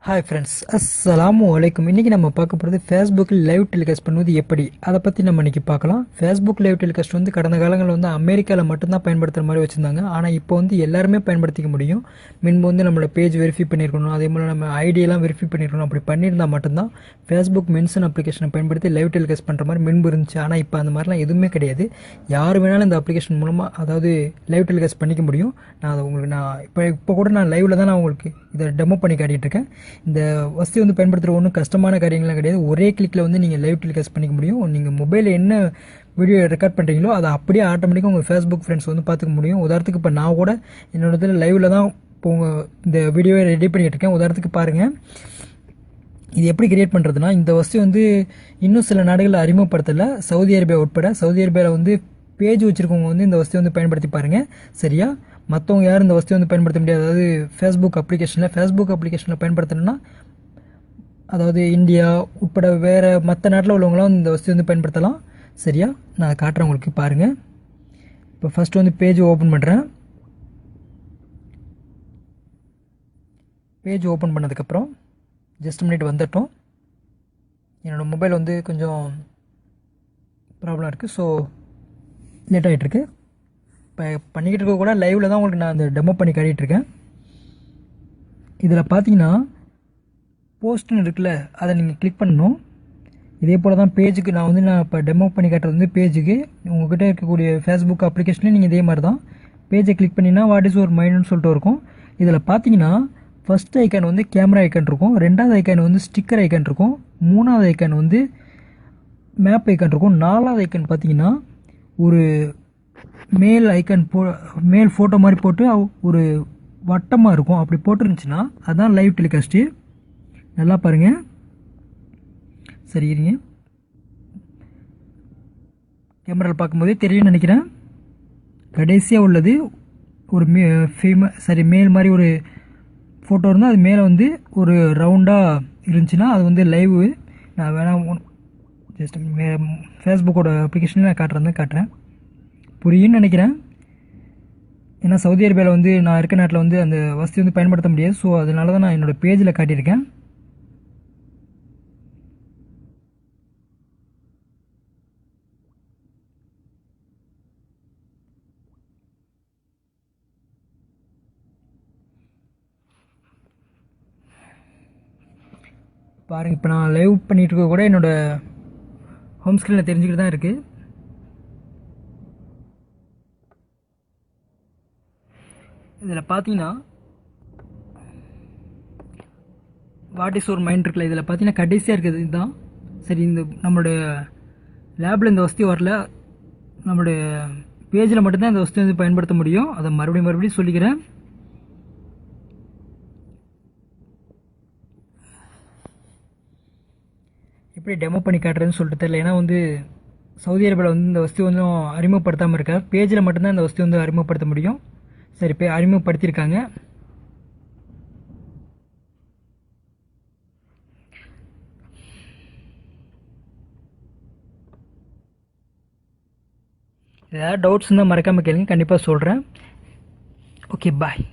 Hi friends, அஸ்ஸலாமு அலைக்கும். இன்றைக்கி நம்ம பார்க்க போகிறது ஃபேஸ்புக்கில் லைவ் டெலிகாஸ்ட் பண்ணுவது எப்படி, அதை பற்றி நம்ம இன்றைக்கி பார்க்கலாம். ஃபேஸ்புக் லைவ் டெலிகாஸ்ட் வந்து கடந்த காலங்களில் வந்து அமெரிக்காவில் மட்டும்தான் பயன்படுத்துகிற மாதிரி வச்சுருந்தாங்க. ஆனால் இப்போ வந்து எல்லாருமே பயன்படுத்திக்க முடியும். முன்பு வந்து நம்மளோட பேஜ் வெரிஃபை பண்ணியிருக்கணும், அதே போல் நம்ம ஐடியெல்லாம் வெரிஃபை பண்ணியிருக்கணும். அப்படி பண்ணியிருந்தால் மட்டும்தான் ஃபேஸ்புக் மென்ஷன் அப்ளிகேஷனை பயன்படுத்தி லைவ் டெலிகாஸ்ட் பண்ணுற மாதிரி முன்பு இருந்துச்சு. ஆனால் இப்போ அந்த மாதிரிலாம் எதுவுமே கிடையாது. யார் வேணாலும் இந்த அப்ளிகேஷன் மூலமாக அதாவது லைவ் டெலிகாஸ்ட் பண்ணிக்க முடியும். நான் அதை உங்களுக்கு இப்போ கூட நான் லைவில் தான் நான் உங்களுக்கு இதை டெமோ பண்ணி காட்டிகிட்டு இருக்கேன். இந்த வசதி வந்து பயன்படுத்துகிற ஒன்றும் கஷ்டமான காரியங்கள்லாம் கிடையாது. ஒரே கிளிக்கில் வந்து நீங்கள் லைவ் டெலிகாஸ்ட் பண்ணிக்க முடியும். நீங்கள் மொபைலில் என்ன வீடியோ ரெக்கார்ட் பண்ணுறீங்களோ அதை அப்படியே ஆட்டோமேட்டிக்காக உங்கள் ஃபேஸ்புக் ஃப்ரெண்ட்ஸ் வந்து பார்த்துக்க முடியும். உதாரணத்துக்கு இப்போ நான் கூட என்னோட இதில் லைவில் தான் இப்போ இந்த வீடியோவை ரெடி பண்ணிகிட்டு இருக்கேன். உதாரணத்துக்கு பாருங்கள், இது எப்படி கிரியேட் பண்ணுறதுனா, இந்த வசதி வந்து இன்னும் சில நாடுகளில் அறிமுகப்படுத்தலை, சவுதி அரேபியா உட்பட. சவுதி அரேபியாவில் வந்து பேஜ் வச்சுருக்கவங்க வந்து இந்த வசதி வந்து பயன்படுத்தி பாருங்கள். சரியா? மற்றவங்க யாரும் இந்த வசதி வந்து பயன்படுத்த முடியாது. அதாவது ஃபேஸ்புக் அப்ளிகேஷனில் பயன்படுத்தணும்னா, அதாவது இந்தியா உட்பட வேறு மற்ற நாட்டில் உள்ளவங்களாம் இந்த வசதி வந்து பயன்படுத்தலாம். சரியா? நான் காட்டுறேன் உங்களுக்கு, பாருங்கள். இப்போ ஃபஸ்ட்டு வந்து பேஜ் ஓப்பன் பண்ணுறேன். பேஜ் ஓப்பன் பண்ணதுக்கப்புறம் ஜஸ்ட் மினிட் வந்துட்டோம். என்னோடய மொபைல் வந்து கொஞ்சம் ப்ராப்ளம் இருக்குது, ஸோ லேட் ஆகிட்டுருக்கு. இப்போ பண்ணிக்கிட்டு இருக்க கூட லைவில் தான் உங்களுக்கு நான் அந்த டெமோ பண்ணி காட்டிகிட்ருக்கேன். இதில் பார்த்தீங்கன்னா போஸ்ட்னு இருக்குல்ல, அதை நீங்கள் கிளிக் பண்ணணும். இதே போல் தான் பேஜுக்கு நான் இப்போ டெமோ பண்ணி காட்டுறது வந்து பேஜுக்கு உங்கள்கிட்ட இருக்கக்கூடிய ஃபேஸ்புக் அப்ளிகேஷன்லேயும் நீங்கள் இதே மாதிரி தான் பேஜை கிளிக் பண்ணிங்கன்னா வாட் இஸ் ஒரு மைண்டுன்னு சொல்லிட்டு இருக்கும். இதில் பார்த்தீங்கன்னா ஃபஸ்ட் ஐக்கான் வந்து கேமரா ஐக்கான் இருக்கும், ரெண்டாவது ஐக்கான் வந்து ஸ்டிக்கர் ஐக்கான் இருக்கும், மூணாவது ஐக்கான் வந்து மேப் ஐக்கான் இருக்கும், நாலாவது ஐக்கான் பார்த்தீங்கன்னா ஒரு மேல் ஐக்கான் மேல் ஃபோட்டோ மாதிரி போட்டு ஒரு வட்டமாக இருக்கும். அப்படி போட்டுருந்துச்சுன்னா அதுதான் லைவ் டெலிகாஸ்ட்டு. நல்லா பாருங்கள். சரி, இருங்க, கேமராவில் பார்க்கும்போதே தெரியும்னு நினைக்கிறேன். கடைசியாக உள்ளது ஒரு மேல் மாதிரி ஒரு ஃபோட்டோ இருந்தால் அது மேலே வந்து ஒரு ரவுண்டாக இருந்துச்சுன்னா அது வந்து லைவ். நான் வேணால் ஜஸ்ட் ஃபேஸ்புக்கோட அப்ளிகேஷனில் நான் காட்டுறேன். புரியும்னு நினைக்கிறேன். ஏன்னா சவுதி அரேபியாவில் வந்து நான் இருக்க நாட்டில் வந்து அந்த வசதி வந்து பயன்படுத்த முடியாது. ஸோ அதனால தான் நான் என்னோடய பேஜில் காட்டியிருக்கேன். பாருங்கள், இப்போ நான் லைவ் பண்ணிகிட்டு இருக்க கூட என்னோடய ஹோம் ஸ்க்ரீனில் தெரிஞ்சுக்கிட்டு தான் இருக்குது. இதில் பார்த்தீங்கன்னா வாட் இஸ் ஒரு மைண்ட் இருக்குல்ல, இதில் பார்த்தீங்கன்னா கடைசியாக இருக்குது இதுதான். சரி, இந்த நம்மளுடைய லேபில் இந்த வசதி வரல, நம்மளுடைய பேஜில் மட்டும்தான் இந்த வசதி வந்து பயன்படுத்த முடியும். அதை மறுபடியும் சொல்லிக்கிறேன். எப்படி டெமோ பண்ணி காட்டுறதுன்னு சொல்லிட்டு தெரியல. ஏன்னா வந்து சவுதி அரேபியாவில் வந்து இந்த வசதி வந்து அறிமுகப்படுத்தாமல் இருக்கா, பேஜில் மட்டும்தான் இந்த வசதி வந்து அறிமுகப்படுத்த முடியும். சரி, இப்போ அறிமுகப்படுத்தியிருக்காங்க. ஏதாவது டவுட்ஸ் இருந்தால் மறக்காமல் கேளுங்க, கண்டிப்பாக சொல்கிறேன். ஓகே, பாய்.